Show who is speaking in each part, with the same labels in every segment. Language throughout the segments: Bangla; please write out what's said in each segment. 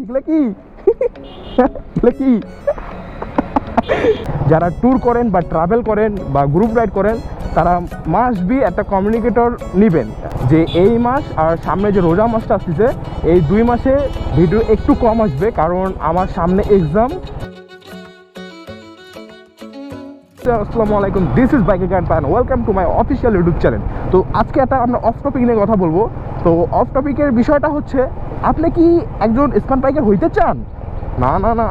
Speaker 1: কি কি যারা ট্যুর করেন বা ট্রাভেল করেন বা গ্রুপ রাইড করেন তারা মাস্ট বি একটা কমিউনিকেটর নেবেন, যে এই মাস আর সামনে যে রোজা মাসটা আসতেছে এই 2 মাসে ভিডিও একটু কম আসবে, কারণ আমার সামনে এক্সাম। আসসালামু আলাইকুম, this is bike guide pan, welcome to my official YouTube channel. তো আজকে আমরা অফ টপিক নিয়ে কথা বলবো। তো অফ টপিকের বিষয়টা হচ্ছে, আপনি কি একজন স্মার্ট বাইকার হইতে চান? না না না।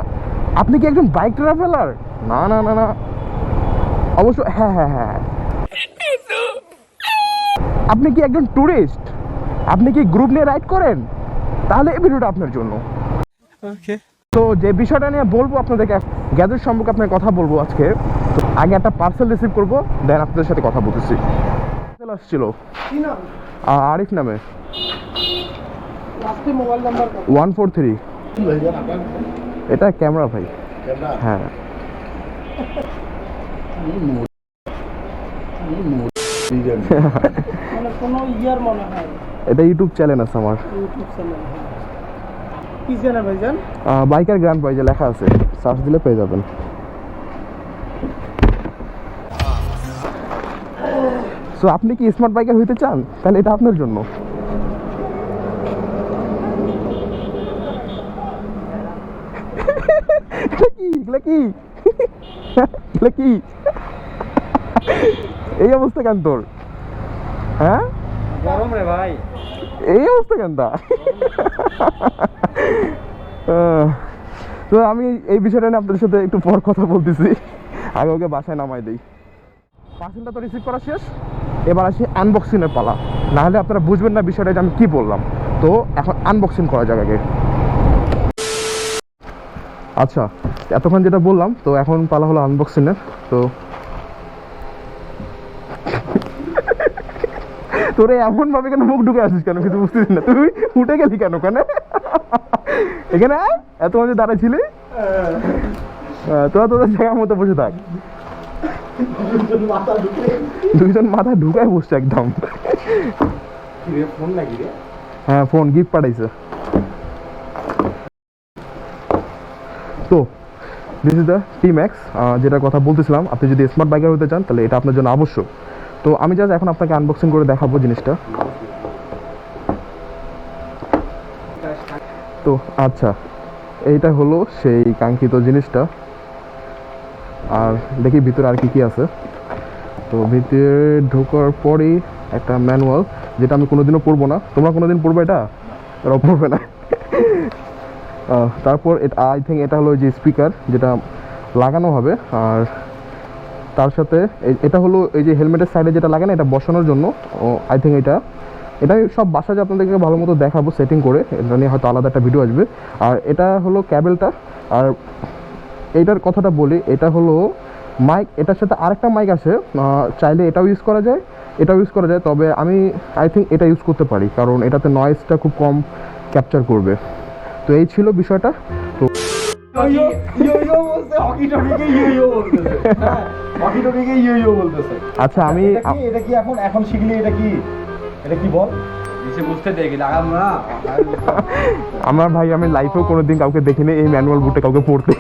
Speaker 1: আপনি কি একজন বাইক ট্রাভেলার? না না না না। অবশ্য হ্যাঁ হ্যাঁ হ্যাঁ। আপনি কি একজন ট্যুরিস্ট? আপনি কি গ্রুপ নিয়ে রাইড করেন? তাহলে এই ভিডিওটা আপনার জন্য। ওকে। তো যে বিষয়টা নিয়ে বলবো আপনাদেরকে, গ্যাজেট সম্পর্কে আপনার কথা বলবো আজকে। তো আগে একটা পার্সেল রিসিভ করবো, দেন আপনাদের সাথে কথা বলতেছি। পার্সেল আসছিল আরিফ নামে, 143। এটা ক্যামেরা ভাই। হ্যাঁ এটা ইউটিউব চ্যানেল আছে আমার। বাইকার গ্র্যান্ড বাইজে লেখা আছে, সার্চ দিলে পেয়ে যাবেন। সো আপনি কি স্মার্ট বাইকার হইতে চান? তাহলে এটা আপনার জন্য। কি এই অবস্থা কেন তোর? হ্যাঁ গরম রে ভাই, এই অবস্থা কেন তা? তো আমি এই বিষয়টা নিয়ে আপনাদের সাথে একটু পর কথা বলতেছি, আগে ওকে বাসায় নামাই দিই। পার্সেলটা তো রিসিভ করা শেষ, এবার আসি আনবক্সিংয়ের পালা। না হলে আপনারা বুঝবেন না বিষয়টা যে আমি কি বললাম। তো এখন আনবক্সিং করা যাক আগে। আচ্ছা, এতক্ষণ যেটা বললাম, তো এখন পালা হলো আনবক্সিংয়ের। তো তোরে এমন ভাবে কেন মুখ ঢুকে আসিস কেন, কিছু বুঝতেছিস না? তুই উঠে গেলি কেন? কেন এখানে এত মাঝে দাঁড়াইছিলি? তোরা তোদের জায়গার মতো বসে থাক। দুইজন মাথা ঢুকায় বসছে একদম। হ্যাঁ ফোন গিফট পাঠাইছে। তো দিস ইজ দ্য টি-ম্যাক্স, যেটার কথা বলতেছিলাম। আপনি যদি স্মার্ট বাইকার হতে চান তাহলে এটা আপনার জন্য আবশ্যক। তো আমি জাস্ট এখন আপনাকে আনবক্সিং করে দেখাবো জিনিসটা। তো আচ্ছা, এইটা হলো সেই কাঙ্ক্ষিত জিনিসটা। আর দেখি ভিতরে আর কি কি আছে। তো ভিতরে ঢোকার পরেই একটা ম্যানুয়াল, যেটা আমি কোনোদিনও পড়বো না। তোমরা কোনোদিন পড়বে? এটা ওরা পড়বে না। তারপর এটা আই থিঙ্ক এটা হলো যে স্পিকার যেটা লাগানো হবে। আর তার সাথে এটা হলো এই যে হেলমেটের সাইডে যেটা লাগে না, এটা বসানোর জন্য। আই থিঙ্ক এটা সব বাসায় আপনাদেরকে ভালো মতো দেখাবো সেটিং করে, এটা নিয়ে হয়তো আলাদা একটা ভিডিও আসবে। আর এটা হলো ক্যাবেলটা। আর এইটার কথাটা বলি, এটা হলো মাইক। এটার সাথে আরেকটা মাইক আছে, চাইলে এটাও ইউজ করা যায়, এটাও ইউজ করা যায়। তবে আমি আই থিঙ্ক এটা ইউজ করতে পারি, কারণ এটাতে নয়েজটা খুব কম ক্যাপচার করবে। তো এই ছিল বিষয়টা। তো আচ্ছা, আমি এটা কি এখন শিখলি? এটা কি বল? আমার ভাই, আমি লাইফেও কোনোদিন কাউকে দেখিনি এই ম্যানুয়াল বুটে কাউকে পড়তে।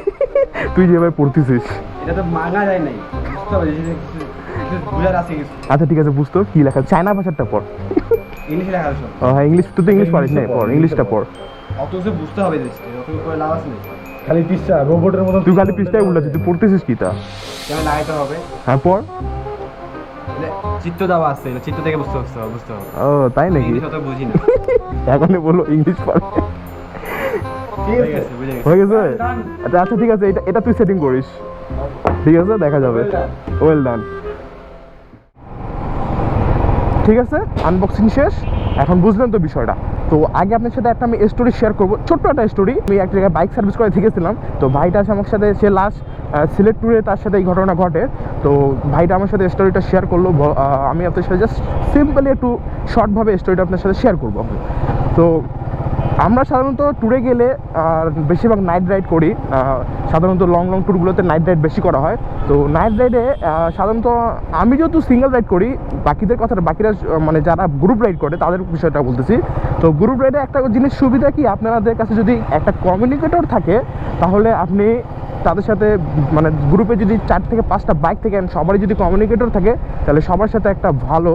Speaker 1: তুই যেভাবে পড়তেছিস, এটা তো মানা যায় নাই, বুঝতে হবে বুঝার আছে কিছু। আচ্ছা ঠিক আছে, বুঝতো কি লেখা? চায়না ভাষাটা পড়, ইংলিশে লেখা আছে। হ্যাঁ ইংলিশ, তুই তো ইংলিশ পারিস না, পড় ইংলিশটা পড়। অত যে বুঝতে হবে অত করে লাভ আছে না, খালি পৃষ্ঠা রোবটের মতো তুই খালি পৃষ্ঠায় উল্টাছিস। তুই পড়তেছিস কি তা? কেন লাগাইতে হবে? হ্যাঁ পড়। চিত্র দেওয়া আছে, চিত্র থেকে বুঝতে হবে। ও তাই নাকি? ইংলিশ অত বুঝি না। এখনই বলো ইংলিশ পারে। হয়ে গেছে? আচ্ছা ঠিক আছে, এটা তুই সেটিং করিস, ঠিক আছে? দেখা যাবে। Well done. ঠিক আছে, আনবক্সিং শেষ। এখন বুঝলেন তো বিষয়টা। তো আগে আপনার সাথে একটা আমি স্টোরি শেয়ার করবো, ছোট্ট একটা স্টোরি। আমি এক জায়গায় বাইক সার্ভিস করে শিখেছিলাম। তো ভাইটা আছে আমার সাথে, সে লাস্ট সিলেট ট্যুরে তার সাথে এই ঘটনা ঘটে। তো ভাইটা আমার সাথে স্টোরিটা শেয়ার করলো। আমি আপনার সাথে জাস্ট সিম্পলি একটু শর্টভাবে স্টোরিটা আপনার সাথে শেয়ার করবো। তো আমরা সাধারণত ট্যুরে গেলে বেশিরভাগ নাইট রাইড করি, সাধারণত লং লং ট্যুরগুলোতে নাইট রাইড বেশি করা হয়। তো নাইট রাইডে সাধারণত আমি যেহেতু সিঙ্গেল রাইড করি, বাকিদের কথাটা বাকিরা মানে যারা গ্রুপ রাইড করে তাদের বিষয়টা বলতেছি। তো গ্রুপ রাইডে একটা জিনিস সুবিধা কি, আপনাদের কাছে যদি একটা কমিউনিকেটর থাকে তাহলে আপনি তাদের সাথে মানে গ্রুপে যদি 4 থেকে 5টা বাইক থেকে সবারই যদি কমিউনিকেটর থাকে তাহলে সবার সাথে একটা ভালো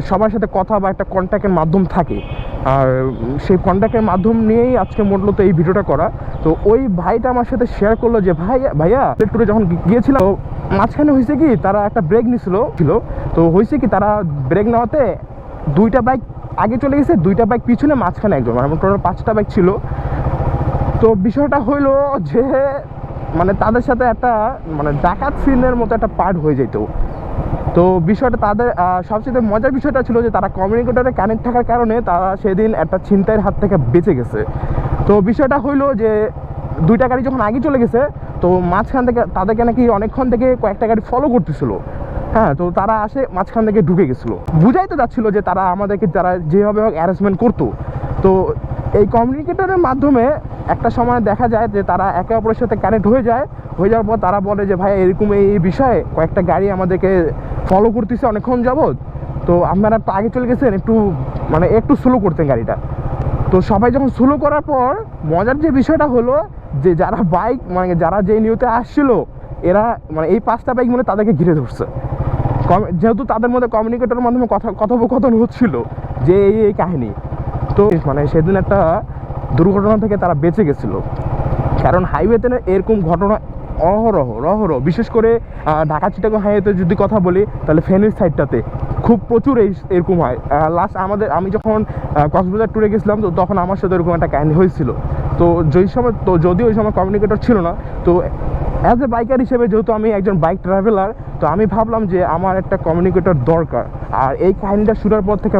Speaker 1: সবার সাথে কথা বা একটা কন্ট্যাক্টের মাধ্যম থাকে। আর সেই কন্ট্যাক্টের মাধ্যম নিয়েই আজকে মূলত এই ভিডিওটা করা। তো ওই ভাইটা আমার সাথে শেয়ার করলো যে ভাইয়া ট্যুরে যখন গিয়েছিলাম মাঝখানে হয়েছে কি তারা একটা ব্রেক নিছিল। তো হয়েছে কি তারা ব্রেক নেওয়াতে 2টা বাইক আগে চলে গেছে, 2টা বাইক পিছনে, মাঝখানে একজন, মানে টোটাল 5টা বাইক ছিল। তো বিষয়টা হইলো যে মানে তাদের সাথে একটা মানে ডাকাত সিনের মতো একটা পার্ট হয়ে যেত। তো বিষয়টা তাদের সবচেয়ে মজার বিষয়টা ছিল যে তারা কমিউনিকেটরে কানেক্ট থাকার কারণে তারা সেদিন একটা ছিনতাইয়ের হাত থেকে বেঁচে গেছে। তো বিষয়টা হইলো যে 2টা গাড়ি যখন আগে চলে গেছে তো মাঝখান থেকে তাদেরকে নাকি অনেকক্ষণ থেকে কয়েকটা গাড়ি ফলো করতেছিল। হ্যাঁ, তো তারা আসে মাঝখান থেকে ঢুকে গেছিলো, বুঝাইতে যাচ্ছিলো যে তারা আমাদেরকে তারা যেভাবে হোক অ্যারেঞ্জমেন্ট করতো। তো এই কমিউনিকেটরের মাধ্যমে একটা সময় দেখা যায় যে তারা একে অপরের সাথে কানেক্ট হয়ে যাওয়ার পর তারা বলে যে ভাই এরকম এই বিষয়ে কয়েকটা গাড়ি আমাদেরকে ফলো করতেছে অনেকক্ষণ যাবৎ, তো আপনারা একটু আগে চলে গেছেন, একটু স্লো করতেন গাড়িটা। তো সবাই যখন স্লো করার পর মজার যে বিষয়টা হলো যে যারা বাইক যারা যে নিউতে আসছিল এরা এই 5টা বাইক তাদেরকে ঘিরে ধরছে, যেহেতু তাদের মধ্যে কমিউনিকেটরের মাধ্যমে কথোপকথন হচ্ছিল যে এই কাহিনী। তো সেদিন একটা দুর্ঘটনা থেকে তারা বেঁচে গেছিলো, কারণ হাইওয়েতে এরকম ঘটনা অহরহ, বিশেষ করে ঢাকা চিটাগং হাইওয়েতে যদি কথা বলি তাহলে ফেনীর সাইডটাতে খুব প্রচুর এরকম হয়। লাস্ট আমি যখন কক্সবাজার ট্যুরে গেছিলাম তো তখন আমার সাথে এরকম একটা কাহিনী হয়েছিল। তো যদিও ওই সময় কমিউনিকেটর ছিল না, তো অ্যাজ এ বাইকার হিসেবে যেহেতু আমি একজন বাইক ট্রাভেলার, তো আমি ভাবলাম যে আমার একটা কমিউনিকেটর দরকার। আর এই কাহিনীটা শোনার পর থেকে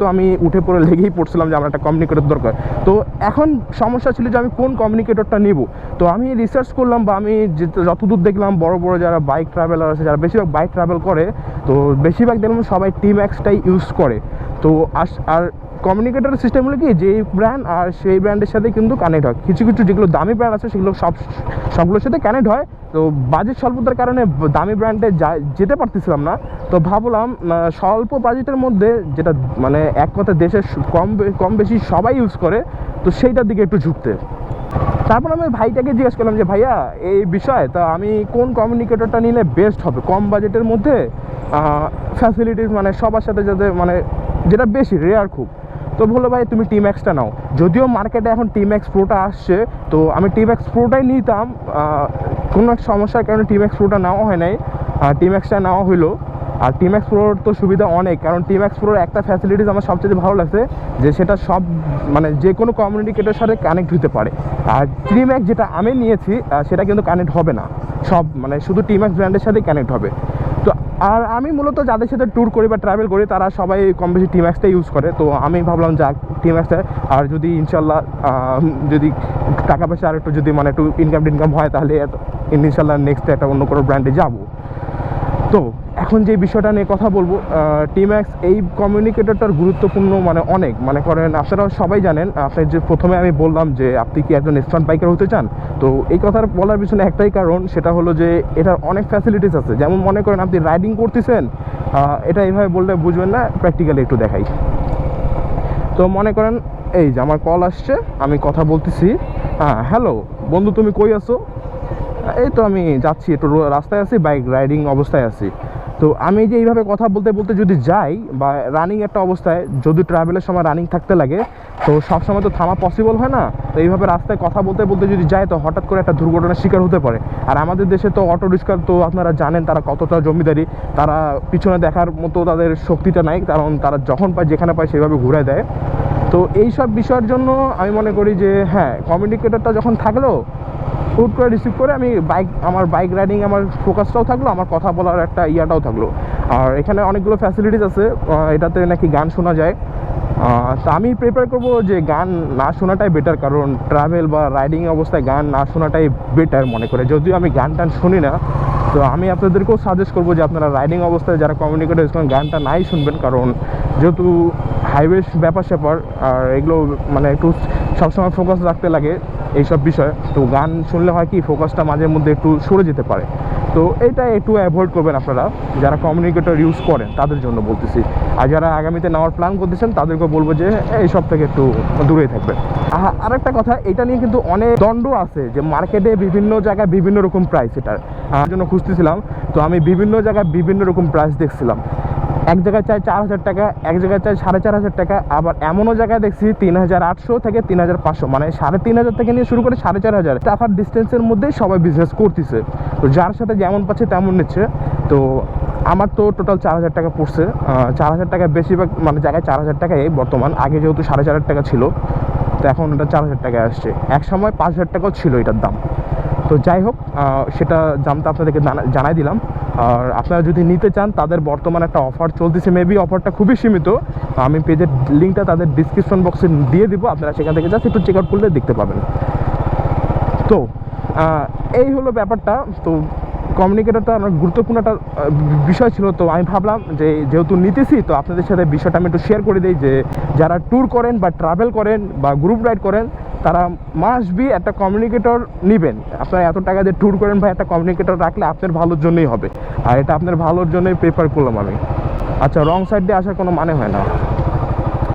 Speaker 1: তো আমি উঠে পড়ে লেগেই পড়ছিলাম যে আমার একটা কমিউনিকেটর দরকার। তো এখন সমস্যা ছিল যে আমি কোন কমিউনিকেটরটা নেব। তো আমি রিসার্চ করলাম বা আমি যতদূর দেখলাম বড় যারা বাইক ট্রাভেলার আছে, যারা বেশিরভাগ বাইক ট্রাভেল করে, তো বেশিরভাগ দেখলাম সবাই টিম্যাক্সটাই ইউজ করে। তো আর কমিউনিকেটর সিস্টেম হলো কি, যে ব্র্যান্ড আর সেই ব্র্যান্ডের সাথে কিন্তু কানেক্ট হয়। কিছু যেগুলো দামি ব্র্যান্ড আছে সেগুলো সবগুলোর সাথে কানেক্ট হয়। তো বাজেট স্বল্পতার কারণে দামি ব্র্যান্ডে যেতে পারতেছিলাম না। তো ভাবলাম স্বল্প বাজেটের মধ্যে যেটা এক কথা দেশের কম বেশি সবাই ইউজ করে, তো সেইটার দিকে একটু ঝুঁকতে। তারপর আমি ভাইটাকে জিজ্ঞেস করলাম যে ভাইয়া এই বিষয় তা আমি কোন কমিউনিকেটরটা নিলে বেস্ট হবে কম বাজেটের মধ্যে, ফ্যাসিলিটিস সবার সাথে যাতে যেটা বেশি রেয়ার খুব। তো বললো ভাই তুমি টিম্যাক্সটা নাও। যদিও মার্কেটে এখন টিম্যাক্স প্রোটা আসছে, তো আমি টিম্যাক্স প্রোটাই নিতাম। কোনো এক সমস্যার কারণে টিম্যাক্স প্রোটা নেওয়া হয় নাই, টিম্যাক্সটা নেওয়া হইলো। আর টিম্যাক্স প্রোর তো সুবিধা অনেক, কারণ টিম্যাক্স প্রোর একটা ফ্যাসিলিটিস আমার সবচেয়ে ভালো লাগছে যে সেটা সব যে কোনো কমিউনিকেটরের সাথে কানেক্ট হতে পারে। আর টিম্যাক্স যেটা আমি নিয়েছি সেটা কিন্তু কানেক্ট হবে না, সব শুধু টিম্যাক্স ব্র্যান্ডের সাথেই কানেক্ট হবে। তো আর আমি মূলত যাদের সাথে ট্যুর করি বা ট্রাভেল করি তারা সবাই কম বেশি টিম্যাক্সটাই ইউজ করে। তো আমি ভাবলাম যাক টিম্যাক্সটা, আর যদি ইনশাল্লাহ যদি টাকা পয়সা আর একটু যদি একটু ইনকাম হয় তাহলে ইনশাল্লাহ নেক্সট একটা অন্য কোনো ব্র্যান্ডে যাবো। তো এখন যে বিষয়টা নিয়ে কথা বলবো, টিম্যাক্স এই কমিউনিকেটরটার গুরুত্বপূর্ণ অনেক করেন আপনারা সবাই জানেন। আপনি যে প্রথমে আমি বললাম যে আপনি কি একজন স্টান্ট বাইকার হতে চান, তো এই কথার বলার পিছনে একটাই কারণ, সেটা হলো যে এটার অনেক ফ্যাসিলিটিস আছে। যেমন মনে করেন আপনি রাইডিং করতেছেন, এটা এইভাবে বললে বুঝবেন না, প্র্যাকটিক্যালি একটু দেখাই। তো মনে করেন এই যে আমার কল আসছে, আমি কথা বলতেছি, হ্যালো বন্ধু তুমি কই আছো? এই তো আমি যাচ্ছি, একটু রাস্তায় আছি, বাইক রাইডিং অবস্থায় আছি। তো আমি যে এইভাবে কথা বলতে বলতে যদি যাই বা রানিং একটা অবস্থায় যদি ট্রাভেলের সময় রানিং থাকতে লাগে, তো সবসময় তো থামা পসিবল হয় না। তো এইভাবে রাস্তায় কথা বলতে বলতে যদি যায় তো হঠাৎ করে একটা দুর্ঘটনার শিকার হতে পারে। আর আমাদের দেশে তো অটো রিক্সার তো আপনারা জানেন তারা কতটা জমিদারি, তারা পিছনে দেখার মতো তাদের শক্তিটা নাই, কারণ তারা যখন পায় যেখানে পায় সেভাবে ঘুরে দেয়। তো এই সব বিষয়ের জন্য আমি মনে করি যে হ্যাঁ, কমিউনিকেটরটা যখন থাকলো হুট করে রিসিভ করে আমি আমার বাইক রাইডিং আমার ফোকাসটাও থাকলো, আমার কথা বলার একটা ইয়াটাও থাকলো। আর এখানে অনেকগুলো ফ্যাসিলিটিস আছে, এটাতে নাকি গান শোনা যায়। তা আমি প্রেফার করবো যে গান না শোনাটাই বেটার, কারণ ট্রাভেল বা রাইডিং অবস্থায় গান না শোনাটাই বেটার মনে করে। যদিও আমি গান টান শুনি না, তো আমি আপনাদেরকেও সাজেস্ট করবো যে আপনারা রাইডিং অবস্থায় যারা কমিউনিকেটর ইউজ করেন গানটা নাই শুনবেন, কারণ যেহেতু হাইওয়ে ব্যাপার স্যাপার আর এগুলো মানে একটু সবসময় ফোকাস রাখতে লাগে এইসব বিষয়, তো গান শুনলে হয় কি ফোকাসটা মাঝে মধ্যে একটু সরে যেতে পারে। তো এটা একটু অ্যাভয়েড করবেন আপনারা যারা কমিউনিকেটর ইউজ করেন তাদের জন্য বলতেছি। আর যারা আগামীতে নেওয়ার প্ল্যান করতেছেন তাদেরকে বলবো যে এইসব থেকে একটু দূরে থাকবেন। আরেকটা কথা, এটা নিয়ে কিন্তু অনেক দ্বন্দ্ব আছে যে মার্কেটে বিভিন্ন জায়গায় বিভিন্ন রকম প্রাইস, এটার জন্য খুঁজতেছিলাম। তো আমি বিভিন্ন জায়গায় বিভিন্ন রকম প্রাইস দেখছিলাম। এক জায়গায় চাই 4,000 টাকা, এক জায়গায় চাই 4,500 টাকা, আবার এমনও জায়গায় দেখছি 3,800 থেকে 3,500, মানে 3,500 থেকে নিয়ে শুরু করে 4,500 টাকার ডিস্টেন্সের মধ্যেই সবাই বিজনেস করতেছে। তো যার সাথে যেমন পাচ্ছে তেমন নিচ্ছে। তো আমার তো টোটাল 4,000 টাকা পড়ছে। 4,000 টাকা বেশিরভাগ মানে জায়গায় 4,000 টাকায় বর্তমান, আগে যেহেতু 4,500 টাকা ছিল তো এখন ওটা 4,000 টাকায় আসছে। এক সময় 5,000 টাকাও ছিল এটার দাম। তো যাই হোক, সেটা দামটা আপনাদেরকে জানাই দিলাম। আর আপনারা যদি নিতে চান তাদের বর্তমানে একটা অফার চলতেছে, মেবি অফারটা খুবই সীমিত। আমি পেজের লিঙ্কটা তাদের ডিসক্রিপশন বক্সে দিয়ে দিব, আপনারা সেখান থেকে জাস্ট একটু চেক আউট করলে দেখতে পাবেন। তো এই হলো ব্যাপারটা। তো কমিউনিকেটরটা আমার গুরুত্বপূর্ণ একটা বিষয় ছিল। তো আমি ভাবলাম যে যেহেতু নিতেছি তো আপনাদের সাথে বিষয়টা আমি একটু শেয়ার করে দিই যে যারা ট্যুর করেন বা ট্রাভেল করেন বা গ্রুপ রাইড করেন তারা মাস্ট বি একটা কমিউনিকেটর নেবেন। আপনারা এত টাকা দিয়ে ট্যুর করেন ভাই, একটা কমিউনিকেটর রাখলে আপনার ভালোর জন্যই হবে, আর এটা আপনার ভালোর জন্যই প্রেফার করলাম আমি। আচ্ছা, রং সাইড দিয়ে আসার কোনো মানে হয় না।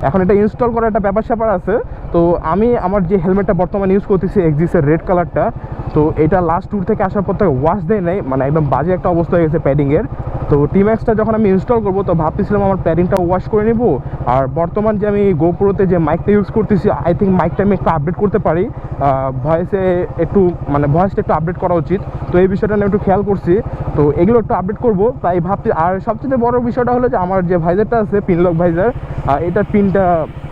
Speaker 1: এখন এটা ইনস্টল করার একটা ব্যাপার স্যাপার আছে। তো আমি আমার যে হেলমেটটা বর্তমানে ইউজ করতেছি এক্সিসের রেড কালারটা, তো এটা লাস্ট ট্যুর থেকে আসার পর থেকে ওয়াশ দেয় নেই, মানে একদম বাজে একটা অবস্থা হয়ে গেছে প্যাডিংয়ের। তো টিম্যাক্সটা যখন আমি ইনস্টল করবো তো ভাবতেছিলাম আমার প্যাডিংটা ওয়াশ করে নেব। আর বর্তমান যে আমি গোপ্রোতে যে মাইকটা ইউজ করতেছি, আই থিঙ্ক মাইকটা আমি একটু আপডেট করতে পারি, ভয়েসে একটু মানে ভয়েসটা একটু আপডেট করা উচিত। তো এই বিষয়টা আমি একটু খেয়াল করছি, তো এগুলো একটু আপডেট করবো তাই ভাবছি। আর সবচেয়ে বড় বিষয়টা হলো যে আমার যে ভাইজারটা আছে পিনলক ভাইজার, এটার পিনটা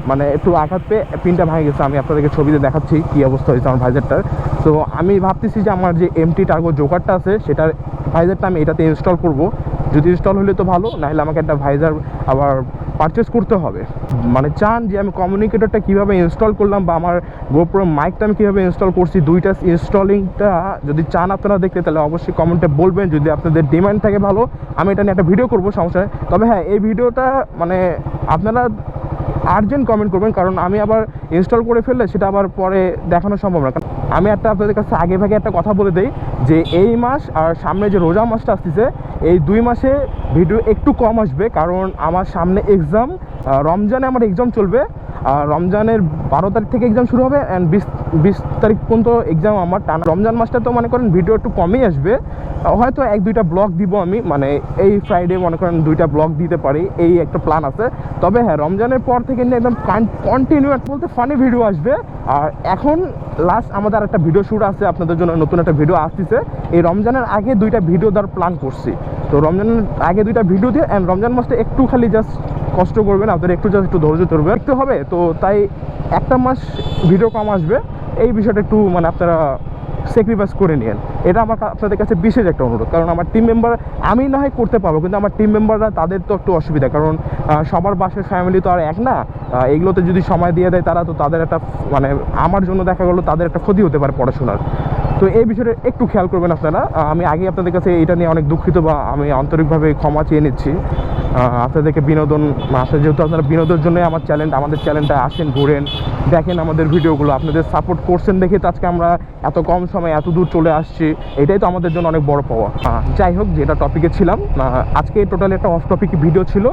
Speaker 1: মানে একটু আঘাত পেয়ে পিনটা ভেঙে গেছে। আমি আপনাদেরকে ছবিতে দেখাচ্ছি কী অবস্থা হয়েছে আমার ভাইজারটার। তো আমি ভাবতেছি যে আমার যে এমটি টার্গো জোকারটা আছে সেটার ভাইজারটা আমি এটাতে ইনস্টল করব। যদি ইনস্টল হলে তো ভালো, নাহলে আমাকে একটা ভাইজার আবার পারচেস করতে হবে। মানে চান যে আমি কমিউনিকেটরটা কীভাবে ইনস্টল করলাম বা আমার গোপ্রো মাইকটা আমি কীভাবে ইনস্টল করছি, দুইটা ইনস্টলিংটা যদি চান আপনারা দেখতে তাহলে অবশ্যই কমেন্টে বলবেন। যদি আপনাদের ডিমান্ড থাকে ভালো, আমি এটা নিয়ে একটা ভিডিও করবো, সমস্যা নেই। তবে হ্যাঁ, এই ভিডিওটা মানে আপনারা আর্জেন্ট কমেন্ট করবেন, কারণ আমি আবার ইনস্টল করে ফেললে সেটা আবার পরে দেখানো সম্ভব না। আমি আপনাদের কাছে আগে ভাগে একটা কথা বলে দিই যে এই মাস আর সামনে যে রোজা মাসটা আসতেছে এই 2 মাসে ভিডিও একটু কম আসবে, কারণ আমার সামনে এক্সাম, রমজানে আমার এক্সাম চলবে। রমজানের 12 তারিখ থেকে এক্সাম শুরু হবে অ্যান্ড 20 তারিখ পর্যন্ত এক্সাম আমার টানা। রমজান মাসটা তো মনে করেন ভিডিও একটু কমই আসবে, হয়তো 1-2টা ব্লগ দিব আমি, মানে এই ফ্রাইডে মনে করেন 2টা ব্লগ দিতে পারি, এই একটা প্ল্যান আছে। তবে হ্যাঁ, রমজানের পর থেকে একদম কন্টিনিউ বলতে ফানি ভিডিও আসবে। আর এখন লাস্ট আমাদের একটা ভিডিও শ্যুট আছে আপনাদের জন্য, নতুন একটা ভিডিও আসতেছে। এই রমজানের আগে 2টা ভিডিও দেওয়ার প্ল্যান করছি। তো রমজানের আগে 2টা ভিডিও দিয়ে অ্যান্ড রমজান মাসটা একটু খালি জাস্ট কষ্ট করবেন আপনাদের, একটু ধৈর্য ধরবে দেখতে হবে। তো তাই একটা মাস ভিডিও কম আসবে, এই বিষয়টা একটু মানে আপনারা স্যাক্রিফাইস করে নিন। এটা আমার আপনাদের কাছে বিশেষ একটা অনুরোধ, কারণ আমার টিম মেম্বার, আমি না হয় করতে পারবো কিন্তু আমার টিম মেম্বাররা তাদের তো একটু অসুবিধা, কারণ সবার বাসার ফ্যামিলি তো আর এক না। এগুলোতে যদি সময় দিয়ে দেয় তারা, তো তাদের একটা মানে আমার জন্য দেখা গেলো তাদের একটা ক্ষতি হতে পারে পড়াশোনার। তো এই বিষয়টা একটু খেয়াল করবেন আপনারা। আমি আগে আপনাদের কাছে এটা নিয়ে অনেক দুঃখিত বা আমি আন্তরিকভাবে ক্ষমা চেয়ে নিচ্ছি। আপনাদেরকে বিনোদন, যেহেতু আপনারা বিনোদনের জন্যই আমাদের চ্যানেলটা আসেন, ঘুরেন, দেখেন আমাদের ভিডিওগুলো, আপনাদের সাপোর্ট করছেন দেখে তো আজকে আমরা এত কম সময়ে এত দূর চলে আসছি, এটাই তো আমাদের জন্য অনেক বড় পাওয়া। যাই হোক, যেটা টপিকে ছিলাম, আজকে টোটালি একটা অফ টপিক ভিডিও ছিল।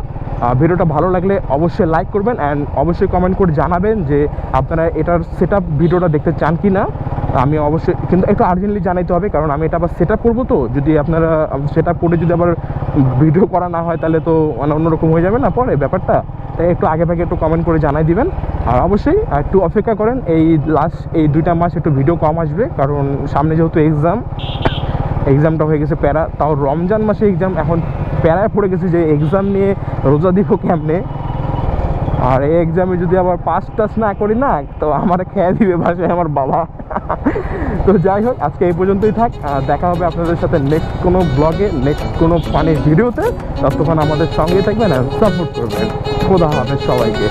Speaker 1: ভিডিওটা ভালো লাগলে অবশ্যই লাইক করবেন অ্যান্ড অবশ্যই কমেন্ট করে জানাবেন যে আপনারা এটার সেটআপ ভিডিওটা দেখতে চান কি না। আমি অবশ্যই কিন্তু একটু আর্জেন্টলি জানাইতে হবে, কারণ আমি এটা আবার সেটআপ করবো। তো যদি আপনারা সেটআপ করে যদি আবার ভিডিও করা না হয় তাহলে তো মানে অন্যরকম হয়ে যাবে না পরে ব্যাপারটা। তাই একটু আগে ভাগে একটু কমেন্ট করে জানাই দিবেন। আর অবশ্যই একটু অপেক্ষা করেন, এই লাস্ট এই 2টা মাস একটু ভিডিও কম আসবে, কারণ সামনে যেহেতু এক্সামটা হয়ে গেছে প্যারা, তাও রমজান মাসে এক্সাম, এখন প্যারায় পড়ে গেছে যে এক্সাম নিয়ে রোজা দিব কেমনে। আর এই এক্সামে যদি আবার পাস টাস না করি না তো আমার খেয়ে দিবে বাসায় আমার বাবা। তো যাই হোক, আজকে এই পর্যন্তই থাক। দেখা হবে আপনাদের সাথে নেক্সট কোনো ব্লগে, নেক্সট কোনো ফানি ভিডিওতে। ততক্ষণ আমাদের সঙ্গে থাকবেন আর সাপোর্ট করবেন। খোদা হাফেজ সবাইকে।